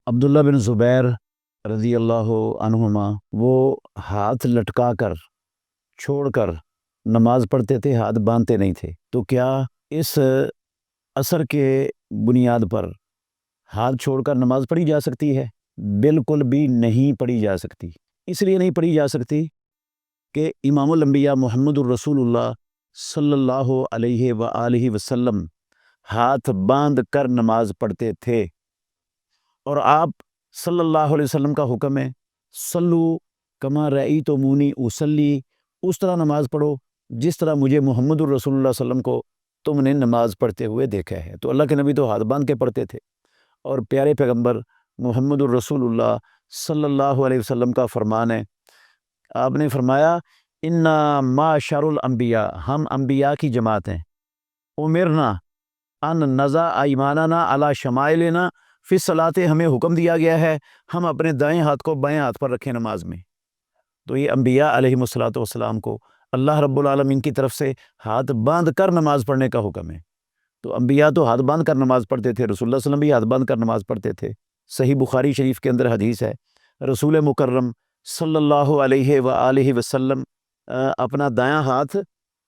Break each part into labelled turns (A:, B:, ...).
A: عبداللہ بن زبیر رضی اللہ عنہما وہ ہاتھ لٹکا کر چھوڑ کر نماز پڑھتے تھے، ہاتھ باندھتے نہیں تھے۔ تو کیا اس اثر کے بنیاد پر ہاتھ چھوڑ کر نماز پڑھی جا سکتی ہے؟ بالکل بھی نہیں پڑھی جا سکتی۔ اس لیے نہیں پڑھی جا سکتی کہ امام الانبیاء محمد الرسول اللہ صلی اللہ علیہ وآلہ وسلم ہاتھ باندھ کر نماز پڑھتے تھے، اور آپ صلی اللہ علیہ وسلم کا حکم ہے صلو کما رأیتمونی اصلی، اس طرح نماز پڑھو جس طرح مجھے محمد الرسول اللہ صلی اللہ علیہ وسلم کو تم نے نماز پڑھتے ہوئے دیکھا ہے۔ تو اللہ کے نبی تو ہاتھ باندھ کے پڑھتے تھے، اور پیارے پیغمبر محمد الرسول اللہ صلی اللہ علیہ وسلم کا فرمان ہے، آپ نے فرمایا انا معشر الانبیاء، ہم انبیاء کی جماعت ہیں، امرنا ان نضع ایماننا علی شمائلنا فی الصلاۃ، ہمیں حکم دیا گیا ہے ہم اپنے دائیں ہاتھ کو بائیں ہاتھ پر رکھیں نماز میں۔ تو یہ انبیاء علیہ الصلاۃ والسلام کو اللہ رب العالمین کی طرف سے ہاتھ باندھ کر نماز پڑھنے کا حکم ہے۔ تو انبیاء تو ہاتھ باندھ کر نماز پڑھتے تھے، رسول اللہ صلی اللہ علیہ وسلم بھی ہاتھ باندھ کر نماز پڑھتے تھے۔ صحیح بخاری شریف کے اندر حدیث ہے، رسول مکرم صلی اللہ علیہ وآلہ وسلم اپنا دایاں ہاتھ،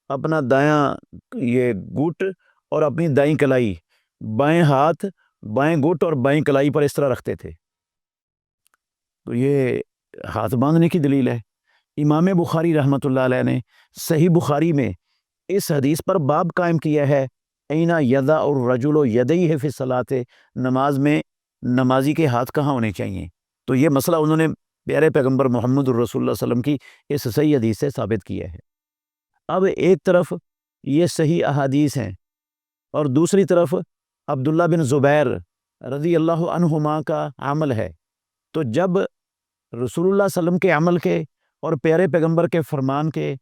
A: اپنا دایاں یہ گھٹ اور اپنی دائیں کلائی، بائیں ہاتھ بائیں گھٹ اور بائیں کلائی پر اس طرح رکھتے تھے۔ تو یہ ہاتھ باندھنے کی دلیل ہے۔ امام بخاری رحمۃ اللہ علیہ نے صحیح بخاری میں اس حدیث پر باب قائم کیا ہے، اینا یضع الرجل یدیہ فی الصلاۃ، نماز میں نمازی کے ہاتھ کہاں ہونے چاہیے۔ تو یہ مسئلہ انہوں نے پیارے پیغمبر محمد الرسول اللہ صلی اللہ علیہ وسلم کی اس صحیح حدیث سے ثابت کیا ہے۔ اب ایک طرف یہ صحیح احادیث ہیں، اور دوسری طرف عبداللہ بن زبیر رضی اللہ عنہما کا عمل ہے۔ تو جب رسول اللہ صلی اللہ علیہ وسلم کے عمل کے اور پیارے پیغمبر کے فرمان کے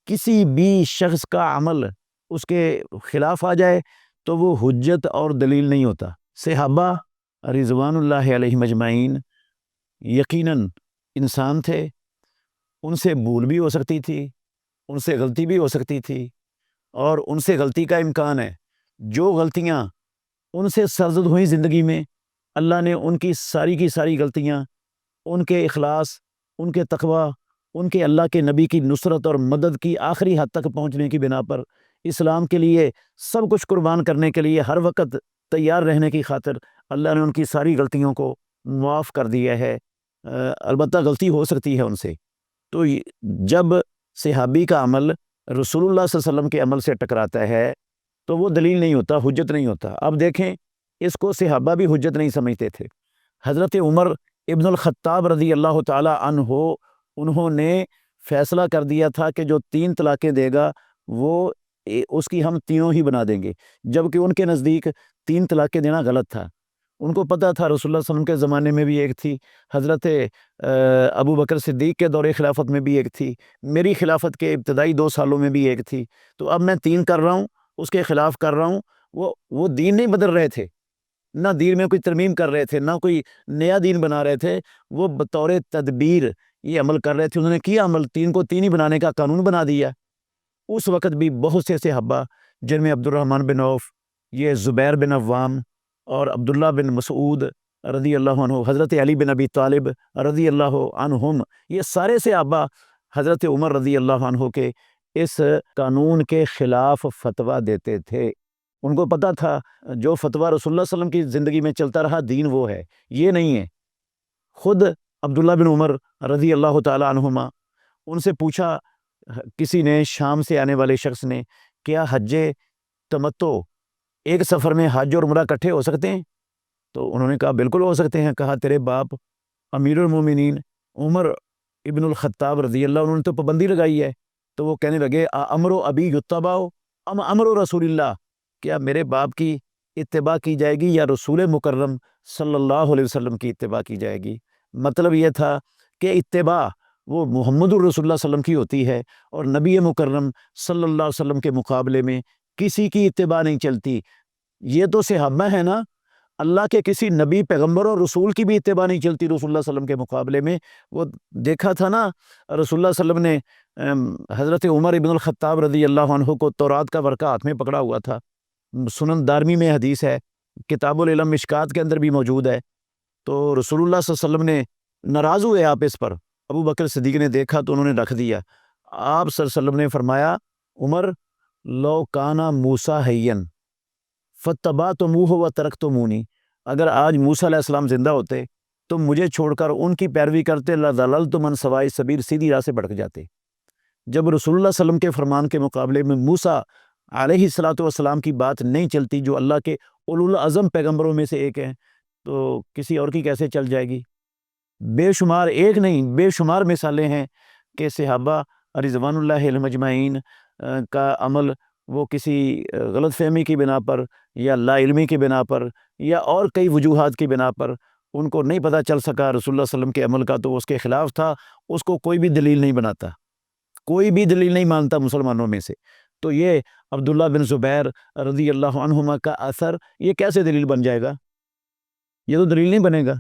A: کسی بھی شخص کا عمل اس کے خلاف آ جائے تو وہ حجت اور دلیل نہیں ہوتا۔ صحابہ رضوان اللہ علیہم اجمعین یقیناً انسان تھے، ان سے بھول بھی ہو سکتی تھی، ان سے غلطی بھی ہو سکتی تھی، اور ان سے غلطی کا امکان ہے۔ جو غلطیاں ان سے سرزد ہوئیں زندگی میں، اللہ نے ان کی ساری غلطیاں ان کے اخلاص، ان کے تقوی، ان کے اللہ کے نبی کی نصرت اور مدد کی آخری حد تک پہنچنے کی بنا پر، اسلام کے لیے سب کچھ قربان کرنے کے لیے ہر وقت تیار رہنے کی خاطر اللہ نے ان کی ساری غلطیوں کو معاف کر دیا ہے۔ البتہ غلطی ہو سکتی ہے ان سے۔ تو جب صحابی کا عمل رسول اللہ صلی اللہ علیہ وسلم کے عمل سے ٹکراتا ہے تو وہ دلیل نہیں ہوتا، حجت نہیں ہوتا۔ اب دیکھیں، اس کو صحابہ بھی حجت نہیں سمجھتے تھے۔ حضرت عمر ابن الخطاب رضی اللہ تعالی عنہ، انہوں نے فیصلہ کر دیا تھا کہ جو 3 طلاقیں دے گا وہ اس کی ہم تینوں ہی بنا دیں گے، جبکہ ان کے نزدیک 3 طلاقیں دینا غلط تھا۔ ان کو پتہ تھا رسول اللہ صلی اللہ علیہ وسلم کے زمانے میں بھی ایک تھی، حضرت ابو بکر صدیق کے دور خلافت میں بھی ایک تھی، میری خلافت کے ابتدائی 2 سالوں میں بھی ایک تھی۔ تو اب میں 3 کر رہا ہوں، اس کے خلاف کر رہا ہوں۔ وہ دین نہیں بدل رہے تھے، نہ دین میں کوئی ترمیم کر رہے تھے، نہ کوئی نیا دین بنا رہے تھے، وہ بطور تدبیر یہ عمل کر رہے تھے۔ انہوں نے کیا عمل، 3 کو 3 ہی بنانے کا قانون بنا دیا۔ اس وقت بھی بہت سے صحابہ، جن میں عبد الرحمن بن عوف، یہ زبیر بن عوام اور عبداللہ بن مسعود رضی اللہ عنہ، حضرت علی بن ابی طالب رضی اللہ عنہم، یہ سارے صحابہ حضرت عمر رضی اللہ عنہ کے اس قانون کے خلاف فتویٰ دیتے تھے۔ ان کو پتہ تھا جو فتویٰ رسول اللہ صلی اللہ علیہ وسلم کی زندگی میں چلتا رہا، دین وہ ہے، یہ نہیں ہے۔ خود عبداللہ بن عمر رضی اللہ تعالی عنہما، ان سے پوچھا کسی نے، شام سے آنے والے شخص نے، کیا حج تمتع، ایک سفر میں حج اور عمرہ اکٹھے ہو سکتے ہیں؟ تو انہوں نے کہا بالکل ہو سکتے ہیں۔ کہا تیرے باپ امیر المومنین عمر ابن الخطاب رضی اللہ عنہ نے تو پابندی لگائی ہے۔ تو وہ کہنے لگے امر ابی یتبع ام امر رسول اللہ، کیا میرے باپ کی اتباع کی جائے گی یا رسول مکرم صلی اللہ علیہ وسلم کی اتباع کی جائے گی؟ مطلب یہ تھا کہ اتباع وہ محمد الرسول اللہ صلی اللہ علیہ وسلم کی ہوتی ہے، اور نبی مکرم صلی اللہ علیہ وسلم کے مقابلے میں کسی کی اتباع نہیں چلتی۔ یہ تو صحابہ ہیں نا، اللہ کے کسی نبی، پیغمبر اور رسول کی بھی اتباع نہیں چلتی رسول اللہ صلی اللہ علیہ وسلم کے مقابلے میں۔ وہ دیکھا تھا نا، رسول اللہ صلی اللہ علیہ وسلم نے حضرت عمر ابن الخطاب رضی اللہ عنہ کو تورات کا ورقہ ہاتھ میں پکڑا ہوا تھا۔ سنن دارمی میں حدیث ہے، کتاب العلم مشکات کے اندر بھی موجود ہے تو رسول اللہ صلی اللہ علیہ وسلم نے ناراض ہوئے آپ اس پر. ابو بکر صدیق نے دیکھا تو انہوں نے رکھ دیا. آپ صلی اللہ علیہ وسلم نے فرمایا عمر لو کانا موسیٰ حیًّا فاتبعتموہ وترکتمونی، اگر آج موسیٰ علیہ السلام زندہ ہوتے تو مجھے چھوڑ کر ان کی پیروی کرتے لضللتم عن سواء السبیل، سیدھی راہ سے بھٹک جاتے. جب رسول اللہ صلی اللہ علیہ وسلم کے فرمان کے مقابلے میں موسیٰ علیہ الصلاۃ والسلام کی بات نہیں چلتی جو اللہ کے اولو العزم پیغمبروں میں سے ایک ہیں، تو کسی اور کی کیسے چل جائے گی؟ بے شمار، ایک نہیں بے شمار مثالیں ہیں کہ صحابہ رضوان اللہ علیہم اجمعین کا عمل وہ کسی غلط فہمی کی بنا پر یا لا علمی کی بنا پر یا اور کئی وجوہات کی بنا پر ان کو نہیں پتہ چل سکا رسول اللہ صلی اللہ علیہ وسلم کے عمل کا، تو اس کے خلاف تھا. اس کو کوئی بھی دلیل نہیں بناتا، کوئی بھی دلیل نہیں مانتا مسلمانوں میں سے. تو یہ عبداللہ بن زبیر رضی اللہ عنہما کا اثر یہ کیسے دلیل بن جائے گا؟ یہ تو دلیل نہیں بنے گا.